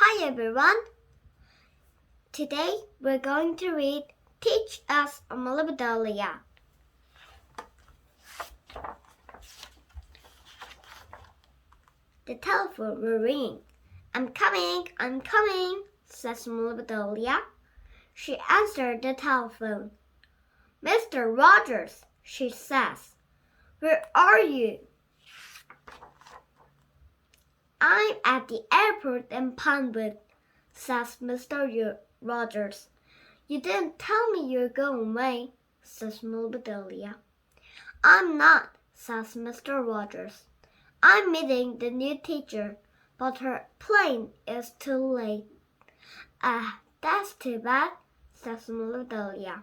Hi everyone! Today we're going to read Teach Us Amelia Bedelia. The telephone will ring. I'm coming, says Amelia Bedelia. She answered the telephone. Mr. Rogers, she says. Where are you? I'm at the airport in Pondwood, says Mr. Rogers. You didn't tell me you're going away, says Amelia Bedelia. I'm not, says Mr. Rogers. I'm meeting the new teacher, but her plane is too late. That's too bad, says Amelia Bedelia.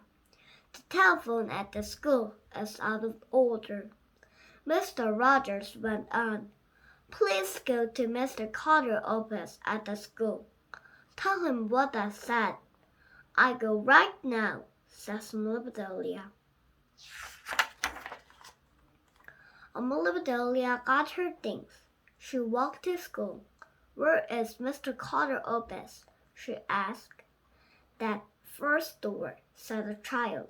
The telephone at the school is out of order. Mr. Rogers went on. Please go to Mr. Carter's office at the school. Tell him what I said. I go right now, says Amelia Bedelia. Amelia Bedelia got her things. She walked to school. Where is Mr. Carter's office? She asked. That first door, said the child.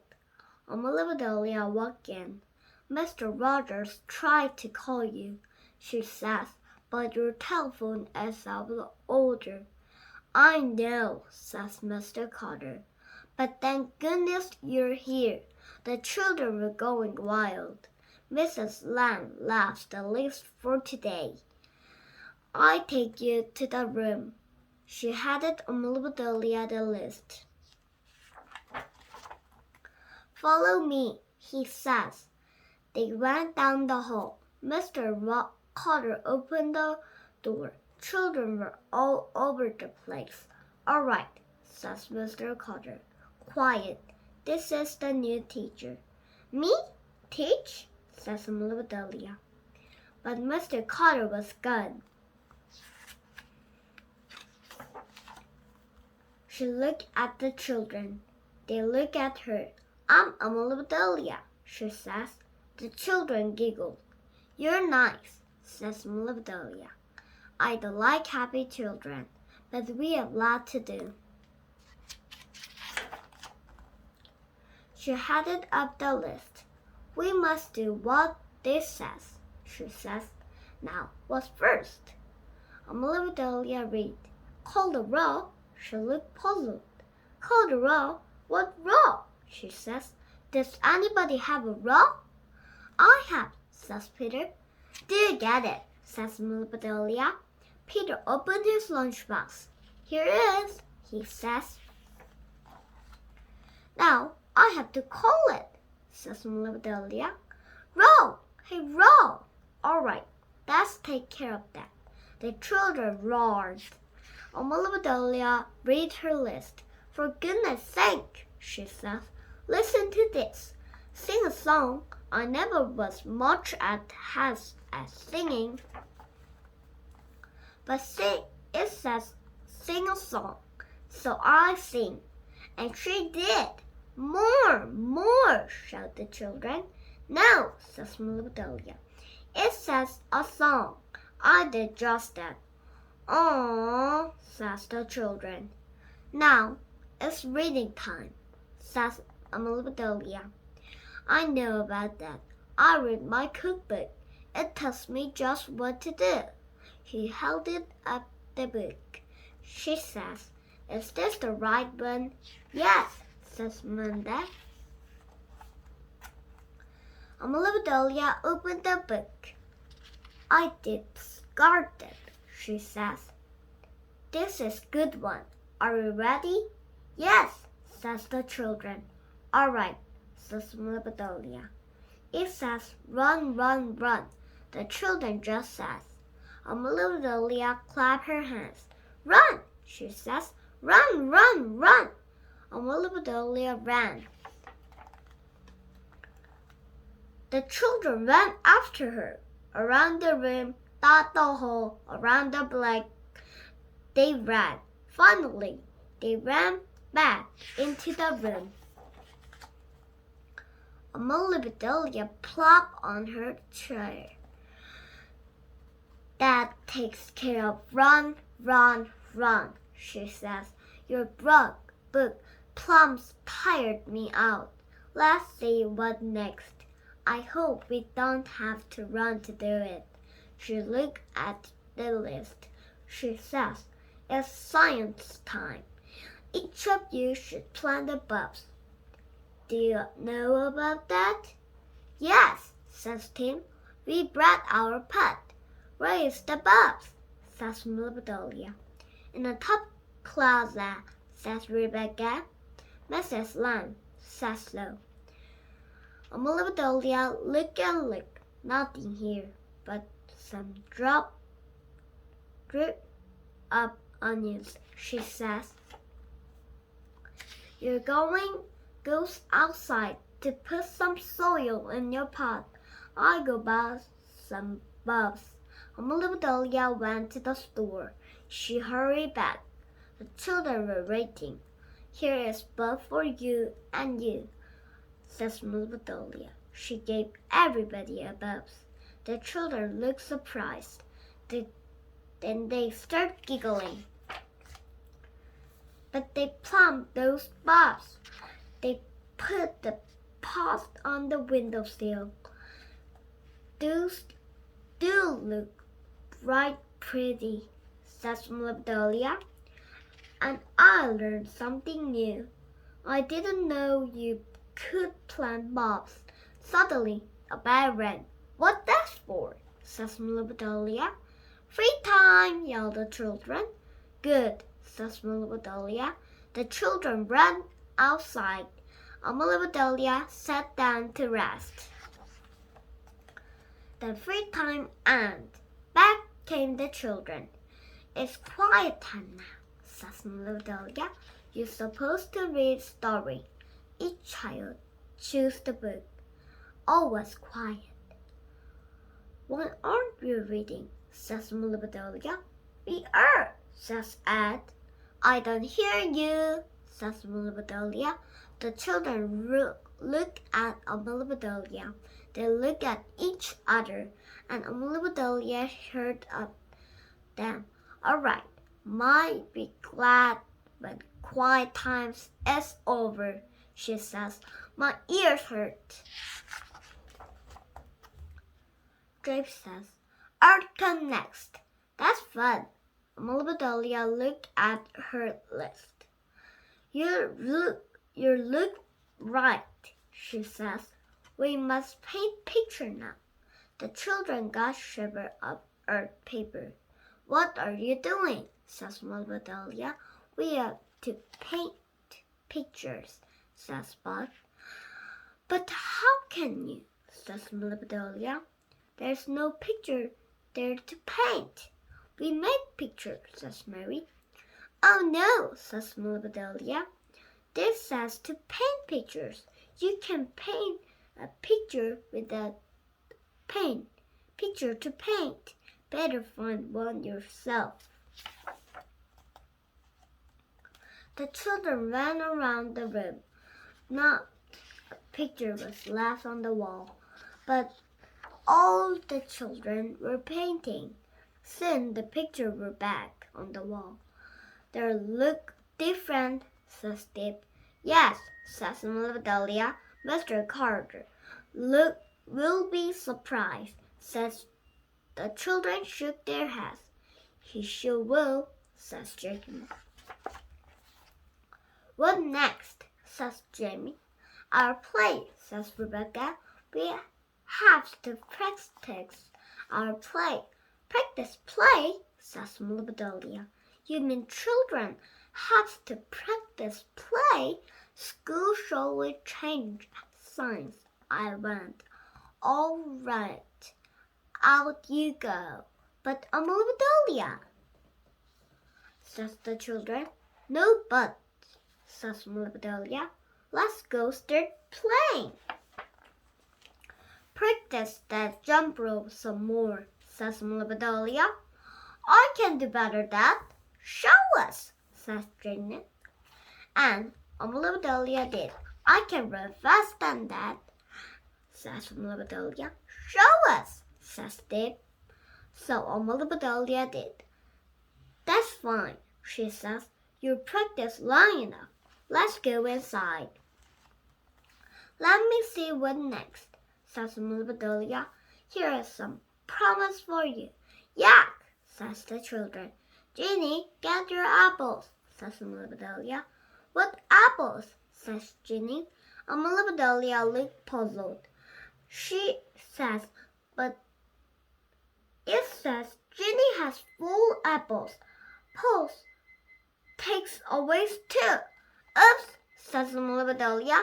Amelia Bedelia walked in. Mr. Rogers tried to call you, she says, but your telephone is out of order. I know, says Mr. Carter, but thank goodness you're here. The children were going wild. Mrs. Lamb laughs the least for today. I take you to the room. She handed Amelia Bedelia the list. Follow me, he says. They went down the hall. Mr. Carter opened the door. Children were all over the place. All right, says Mr. Carter. Quiet. This is the new teacher. Me? Teach? Says Amelia Bedelia. But Mr. Carter was gone. She looked at the children. They look at her. I'm Amelia Bedelia, she says. The children giggled. You're nice, says Amelia Bedelia. I don't like happy children, but we have a lot to do. She handed up the list. We must do what this says, she says. Now, what's first? Amelia Bedelia read. Call the roll. She looked puzzled. Call the roll? What roll? She says. Does anybody have a roll? I have, says Peter. Do you get it? Says Amelia Bedelia. Peter opened his lunchbox. Here it is, he says. Now I have to call it, says Amelia Bedelia. Roll! Hey, roll! All right, let's take care of that. The children roared. Amelia Bedelia read her list. For goodness sake, she says, listen to this. Sing a song. I never was much at singing. But it says sing a song. So I sing. And she did. More, shout the children. No, says Amelia Bedelia. It says a song. I did just that. Oh, says the children. Now it's reading time, says Amelia Bedelia. I know about that. I read my cookbook. It tells me just what to do. She held it up the book. She says, is this the right one? Yes, says Amanda. Amelia Bedelia opened the book. I discarded, she says. This is good one. Are you ready? Yes, says the children. All right, says Amelia Bedelia. It says run, run, run. The children just says. Amelia Bedelia clapped her hands. Run, she says. Run, run, run. Amelia Bedelia ran. The children ran after her. Around the room, down the hall, around the block. They ran. Finally, they ran back into the room. Amelia Bedelia plopped on her chair. That takes care of run, run, run, she says. Your book plums tired me out. Let's see what next. I hope we don't have to run to do it. She looked at the list. She says, it's science time. Each of you should plant the bulbs. Do you know about that? Yes, says Tim. We brought our pet. Where is the bulbs? Says Amelia Bedelia. In the top closet, says Rebecca. Mrs. Lamb, says Flo. Amelia Bedelia look and look. Nothing here but some drip up onions, she says. You're goes outside to put some soil in your pot. I go buy some bulbs. Amelia Bedelia went to the store. She hurried back. The children were waiting. Here is bulb for you and you, says Amelia Bedelia. She gave everybody a bulb. The children looked surprised. Then they started giggling. But they plumbed those bulbs. They put the pots on the windowsill. Those do look right pretty, says Amelia Bedelia. And I learned something new. I didn't know you could plant bulbs. Suddenly, a bell rang. What's that for? Says Amelia Bedelia. Free time, yelled the children. Good, says Amelia Bedelia. The children ran outside. Amelia Bedelia sat down to rest. The free time ended. Back came the children. It's quiet time now, says Amelia Bedelia. You're supposed to read a story. Each child choose the book. All was quiet. Why aren't we reading? Says Amelia Bedelia. We are, says Ed. I don't hear you, says Amelia Bedelia. The children look at Amelia Bedelia. They look at each other, and Amelia Bedelia heard of them. All right, might be glad when quiet times is over, she says. My ears hurt. Drape says, Art come next. That's fun. Amelia Bedelia looked at her list. You look right, she says. We must paint picture now. The children got shiver of art paper. What are you doing? Says Amelia Bedelia. We have to paint pictures, says Spot. But how can you? Says Amelia Bedelia. There's no picture there to paint. We make pictures, says Mary. Oh no, says Amelia Bedelia. This says to paint pictures. You can paint a picture with a paint. Picture to paint. Better find one yourself. The children ran around the room. Not a picture was left on the wall, but all the children were painting. Soon the picture were back on the wall. They look different, says Steve. Yes, says Amelia Bedelia. Mr. Carter will be surprised, says the children shook their heads. He sure will, says Jamie. What next? Says Jamie. Our play, says Rebecca. We have to practice our play. Practice play, says Amelia Bedelia. You mean children have to practice play? School surely changed signs. I went. All right, out you go. But Amelia Bedelia, says the children. No but, says Amelia Bedelia. Let's go start playing. Practice that jump rope some more, says Amelia Bedelia. I can do better than that. Show us, says Janet. And Amelia Bedelia did. I can run faster than that, says Amelia Bedelia. Show us, says Dave. So Amelia Bedelia did. That's fine, she says. You practiced long enough. Let's go inside. Let me see what next, says Amelia Bedelia. Here is some promise for you. Yak, says the children. Ginny, get your apples, says Amelia Bedelia. What apples? Says Ginny. Amelia Bedelia looked puzzled. She says, but it says Ginny has full apples. Pulse takes away two. Oops, says Amelia Bedelia.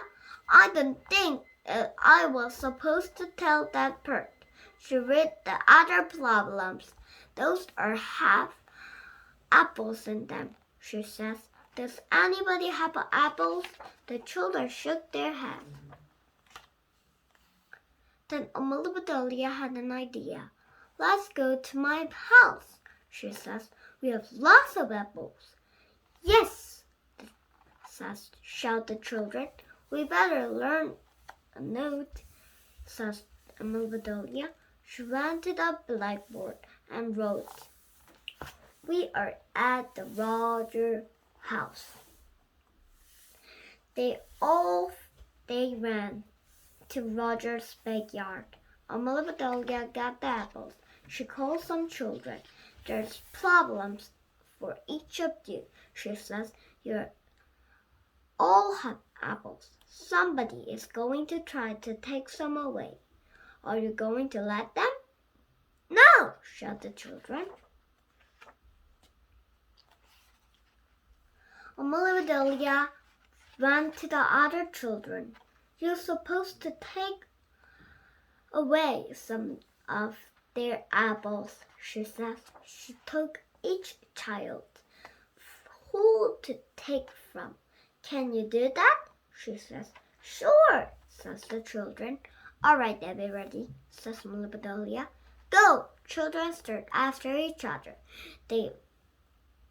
I don't think I was supposed to tell that part. She read the other problems. Those are half apples in them, she says. Does anybody have apples? The children shook their heads. Then Amelia Bedelia had an idea. Let's go to my house, she says. We have lots of apples. Yes, shout the children. We better learn a note, says Amelia Bedelia. She ran to the blackboard and wrote, We are at the Roger house. They ran to Roger's backyard. Amelia Bedelia got the apples. She called some children. There's problems for each of you, she says. You all have apples. Somebody is going to try to take some away. Are you going to let them? No, shout the children. Amelia Bedelia ran to the other children. You're supposed to take away some of their apples, she says. She took each child who to take from. Can you do that? She says. Sure, says the children. All right, everybody, says Amelia Bedelia. Go! Children stared after each other. They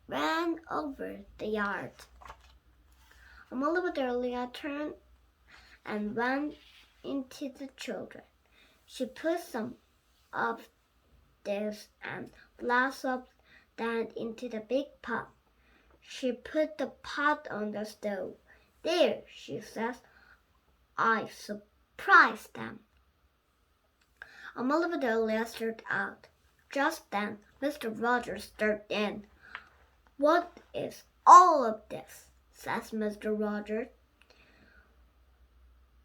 ran over the yard. Amelia Bedelia turned and ran into the children. She put some of this and lots of that into the big pot. She put the pot on the stove. There, she says, I surprised them. Amelia Bedelia stared out. Just then, Mr. Rogers stared in. What is all of this? Says Mr. Rogers.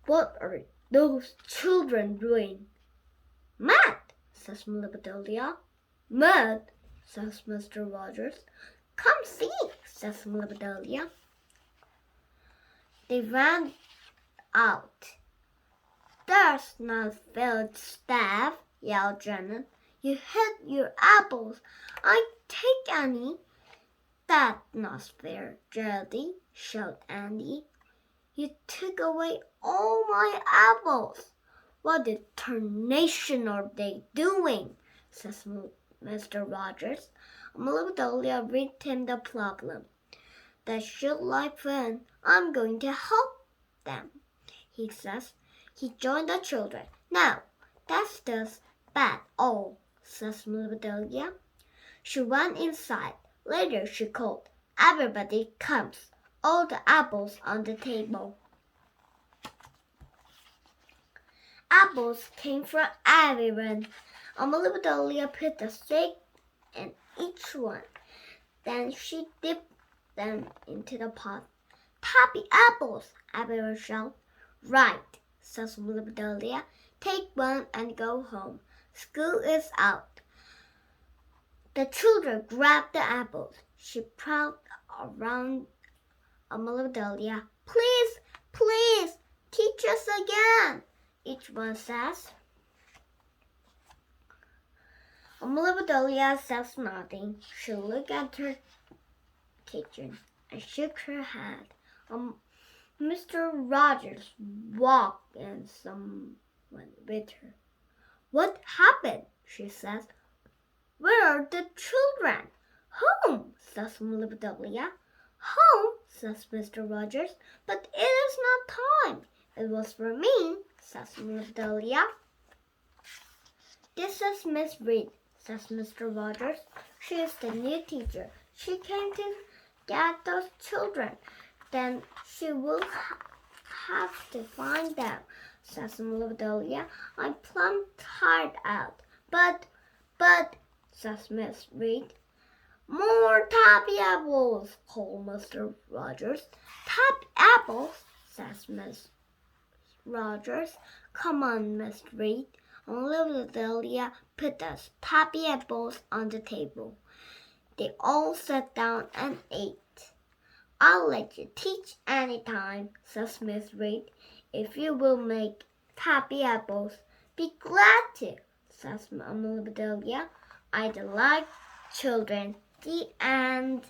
What are those children doing? Mad, says Amelia Bedelia. Mad, says Mr. Rogers. Come see, says Amelia Bedelia. They ran out. There's no field staff, yelled Janet. You hid your apples. I take any. That's not fair, Geraldine, shouted Andy. You took away all my apples. What the tarnation are they doing? Says Mr. Rogers. Amelia Bedelia read him the problem. That should like fun. I'm going to help them, he says. He joined the children. Now, that's just bad all, says Amelia Bedelia. She went inside. Later she called, Everybody comes. All the apples on the table. Apples came from everyone. Amelia Bedelia put the stick in each one. Then she dipped them into the pot. Happy apples, everyone shouted. Right, says Amelia Bedelia. Take one and go home. School is out. The children grabbed the apples. She prowled around Amelia Bedelia. Please, please, teach us again, each one says. Amelia Bedelia says nothing. She looked at her kitchen and shook her head. Mr. Rogers walked in someone with her. What happened? She says. Where are the children? Home, says Amelia Bedelia. Home, says Mr. Rogers, but it is not time. It was for me, says Amelia Bedelia. This is Miss Reed, says Mr. Rogers. She is the new teacher. She came to get those children. Then she will have to find them, says Amelia Bedelia. I'm plumb tired out. But, says Miss Reed. More tappy apples, called Mr. Rogers. Tappy apples, says Miss Rogers. Come on, Miss Reed. Amelia Bedelia put those tappy apples on the table. They all sat down and ate. I'll let you teach any time, says Miss Reed, if you will make tappy apples. Be glad to, says Amelia Bedelia. I like children. The end.